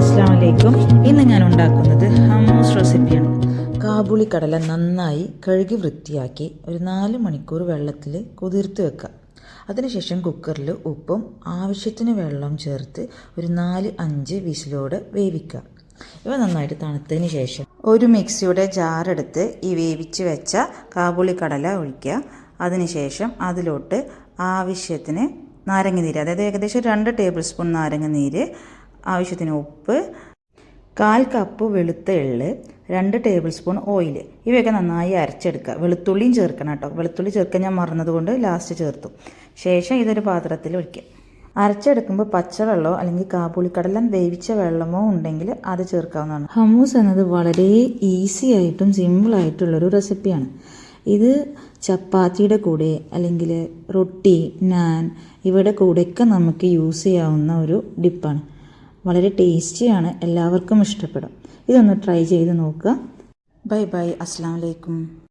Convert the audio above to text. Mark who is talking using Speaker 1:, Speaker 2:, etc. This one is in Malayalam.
Speaker 1: അസ്സലാമു അലൈക്കും. ഇന്ന് ഞാൻ ഉണ്ടാക്കുന്നത് ഹമ്മൂസ് റെസിപ്പിയാണ്. കാബൂളി കടല നന്നായി കഴുകി വൃത്തിയാക്കി ഒരു 4 മണിക്കൂർ വെള്ളത്തിൽ കുതിർത്ത് വെക്കുക. അതിനുശേഷം കുക്കറിൽ ഉപ്പും ആവശ്യത്തിന് വെള്ളം ചേർത്ത് ഒരു 4-5 വിസിലോടെ വേവിക്കുക. ഇവ നന്നായിട്ട് തണുത്തതിന് ശേഷം ഒരു മിക്സിയുടെ ജാറെടുത്ത് ഈ വേവിച്ച് വെച്ച കാബൂളി കടല ഒഴിക്കുക. അതിനുശേഷം അതിലോട്ട് ആവശ്യത്തിന് നാരങ്ങ നീര്, അതായത് ഏകദേശം 2 ടേബിൾ സ്പൂൺ നാരങ്ങ നീര്, ആവശ്യത്തിന് ഉപ്പ്, 1/4 കപ്പ് വെളുത്ത എള്ള്, 2 ടേബിൾ സ്പൂൺ ഓയിൽ, ഇവയൊക്കെ നന്നായി അരച്ചെടുക്കുക. വെളുത്തുള്ളിയും ചേർക്കണം കേട്ടോ. വെളുത്തുള്ളി ചേർക്കാൻ ഞാൻ മറന്നതുകൊണ്ട് ലാസ്റ്റ് ചേർത്തു. ശേഷം ഇതൊരു പാത്രത്തിൽ ഒഴിക്കുക. അരച്ചെടുക്കുമ്പോൾ പച്ചവെള്ളമോ അല്ലെങ്കിൽ കാബൂളിക്കടല വേവിച്ച വെള്ളമോ ഉണ്ടെങ്കിൽ അത് ചേർക്കാവുന്നതാണ്. ഹമ്മൂസ് എന്നത് വളരെ ഈസി ആയിട്ടും സിമ്പിളായിട്ടുള്ളൊരു റെസിപ്പിയാണ്. ഇത് ചപ്പാത്തിയുടെ കൂടെ അല്ലെങ്കിൽ റൊട്ടി, നാൻ ഇവയുടെ കൂടെയൊക്കെ നമുക്ക് യൂസ് ചെയ്യാവുന്ന ഒരു ഡിപ്പാണ്. വളരെ ടേസ്റ്റിയാണ്, എല്ലാവർക്കും ഇഷ്ടപ്പെടും. ഇതൊന്ന് ട്രൈ ചെയ്ത് നോക്കുക. Bye bye. അസ്സലാമു അലൈക്കും.